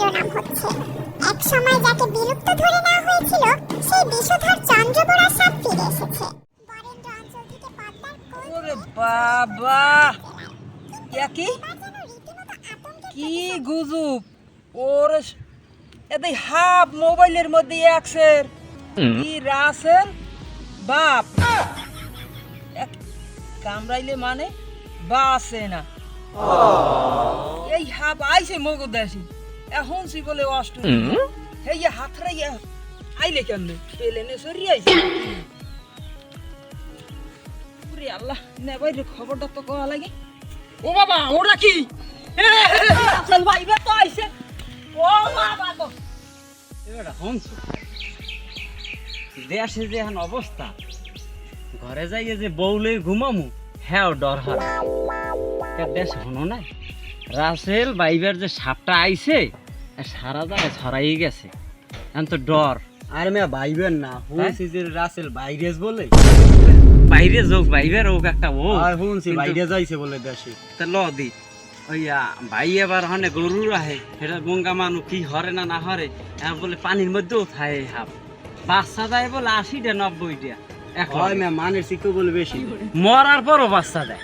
শিরোনাম হচ্ছে এক সময় যাকে বিলুপ্ত ধরে নেওয়া হয়েছিল সেই বিষধর চন্দ্রবোরা সাপ ফিরে এসেছে। বরেন্দ্র অঞ্চল থেকে পদ্মার কোল ওরে বাবা, কি কি গুজব! ওরে এতে হাফ মোবাইলের মধ্যে একসের কি রাসেল বাপ কামড়াইলে মানে বাসে না। এই হাফ আইছে মগো দেশি এখন সি বলে অষ্ট এই হাতরা আইলে কেমনে পেলেনে সরি আইছে। ওরে আল্লাহ নেবাইলে খবরটা তো কওয়া লাগে। ও বাবা ওরা কি আসল ভাইবে তো আইছে। ও বাবা তো এবারে হনছ দেশে যে এখন অবস্থা ঘরে যাইয়ে যে বউলে ঘুমামু হ্যাঁ ডর হয় দেশ হনো না। রাসেল বাইবের যে সাপটা আইছে সারা জায়গায় ছড়াই গেছে এখন তো ডর। আরে মেয়া ভাইবেন না হুনছি যে রাসেল ভাইরাস বলে বাইরে যোগ বাইবের হোক একটা ও আর হুনছি ভাইরাস আইছে বলে দেশে তা ল দি ওইয়া ভাই এবার হনে গরু রাহে সেটা গঙ্গা মানু কি হরে না না হরে বলে পানির মধ্যেও থাকে হাফ বাচ্চা দেয় বলে 80টা 90টা এখন হয় মেয়া মানের শিক্ষক বলে বেশি মরার পরও বাচ্চা দেয়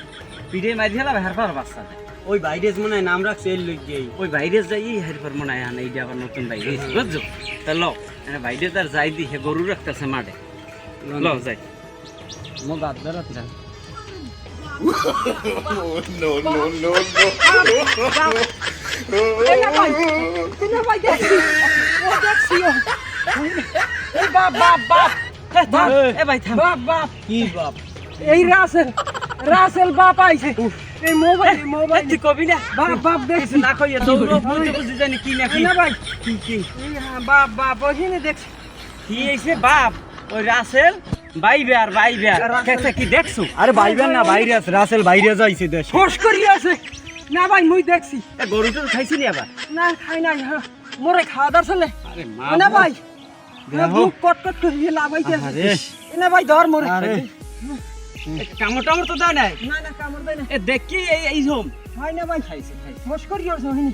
পিঠে মারি ফেলা হের পর বাচ্চা দেয়। ওই ভাইরাস মনে হয় নাম রাখছে এর লইগেই ওই বাইরে যাই হের পর মনে হয় এইটা আবার নতুন বাইরে বুঝছো তা ল বাইরে তার যাই দি হে গরু রাখতেছে মাঠে ল যাই মো গাদ বেরাত না এই না ভাই তুমি ভাই দেখছি ও দেখছি ও এই বাপ বাপ বাপ এ ভাই থাম বাপ বাপ কি বাপ এই রাসেল বাপ আইছে এই মোবাইল তুই কবি না বাপ বাপ দেখছি না কইয়া দৌড় বুঝতে বুঝি জানি কি না কি না ভাই কি কি এই বাপ বাপ ওইখানে দেখছি কি হইছে বাপ ওই রাসেল বাইবে আর কেসে কি দেখছো? আরে ভাইবেন না ভাইরাস রাসেল ভাইরাস আইছে দেশে ফোর্স করি আছে না ভাই মুই দেখছি এ গরু তো খাইছি নি আবার না খাই নাই মোরে খাওয়া দার চলে আরে মা না ভাই দেখো। বুক কট কট করে লাগাইতে আরে না ভাই ধর মোরে আরে কামড় টামড় তো দাও নাই না কামড় দেয় না এ দেখি এই ঝোম হয় না ভাই খাইছে ফোর্স করি আছে ওখানে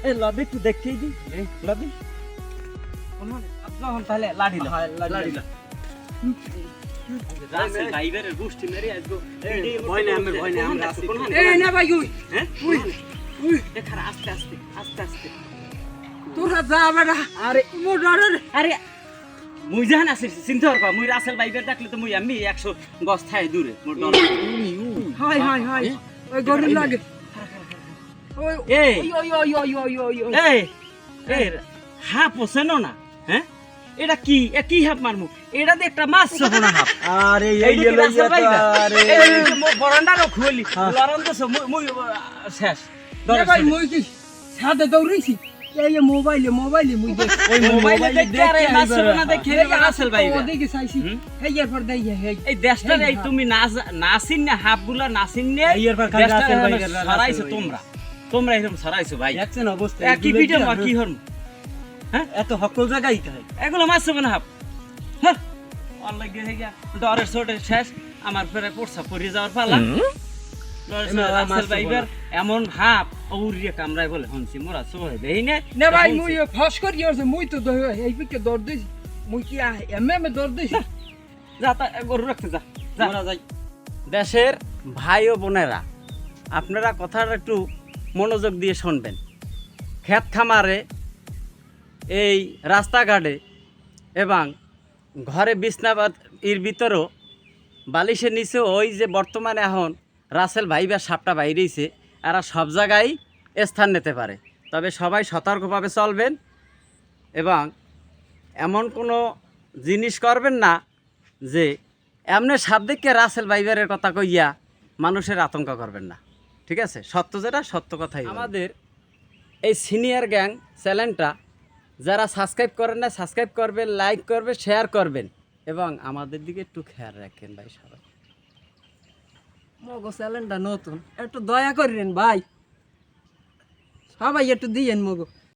এ লবি একটু দেখেই দি লবি আপনার তাহলে লাড়ি লো লাড়ি লো রাসেল বাইবের গোষ্ঠী মেরে আজগো ভয় নাই আমার ভয় নাই আমরা আছি এই না ভাই উই হ্যাঁ উই দেখা আস্তে আস্তে আস্তে আস্তে তোরা যা বেটা আরে মো ডরে আরে মুই জান আছে চিন্তা করবা মুই রাসেল বাইবের ডাকলে তো মুই আমি 100 গজ থাই দূরে মোর ডর হাই হাই হাই ওই গরু লাগে ওই এই ওই ওই ওই ওই ওই ওই এই এই হাফ হোসেন না হ্যাঁ এটা কি কি হাফ মারমু এটা তো একটা মাছ ছোট না হাফ আরে এই এইদিকে লইয়া রাসেল তো বাইবের আরে এই মো বরান্দারও খুলি লরন তো মুই শেষ না ভাই মুই কি সাথে দৌড়াইছি এই মোবাইলে মুই দেখ ওই মোবাইলে দেখতে আরে মাছ ছোট না দেখে রাসেল বাইবের দেখি চাইছি এই এরপর দেই এই এই দেশটার এই তুমি নাসিন না হাফগুলা নাসিন নে এই এরপর খালি রাসেল বাইবের সরাইছো তোমরা এরকম সরাইছো ভাই দেখছেন অবস্থা কি ভিডিও আর কি হরম এত হকল জায়গায় তাই এগুলো মাছ হবে না হাফ হ্যাঁ অল্লাহ গিয়ে গিয়া ডরের ছোটে শেষ আমার ফেরে পড়ছা পড়ে যাওয়ার পালা রাসেল বাইবের এমন হাফ ওরিয়ে কামড়ায় বলে হনছি মোরা সবাই দেই না ভাই মুই ফস করি আছে মুই তো এই পিকে দৌড় দিছি মুই কি এমএ দৌড় দিছি যা তা গরু রাখতে যা আমরা যাই দেশের ভাই ও বোনেরা আপনারা কথাটা একটু মনোযোগ দিয়ে শুনবেন। ক্ষেত খামারে এই রাস্তাঘাটে এবং ঘরে বিছনাবাদ এর ভিতরেও বালিশের নিচে ওই যে বর্তমানে এখন রাসেল ভাইবার সাপটা বাইরেছে এরা সব জায়গায় স্থান নিতে পারে, তবে সবাই সতর্কভাবে চলবেন এবং এমন কোনো জিনিস করবেন না যে এমনি সাপ দেখে রাসেল ভাইবারের কথা কইয়া মানুষের আতঙ্ক করবেন না, ঠিক আছে? সত্য যেটা সত্য কথাই। আমাদের এই সিনিয়র গ্যাং চ্যানেলটা যারা সাবস্ক্রাইব করেন না সাবস্ক্রাইব করবেন, লাইক করবেন, শেয়ার করবেন এবং আমাদের দিকে একটু খেয়াল রাখেন ভাই। সবাই মগো চ্যানেলটা নতুন একটু দয়া করেন ভাই, সবাই একটু দিয়েন মগো।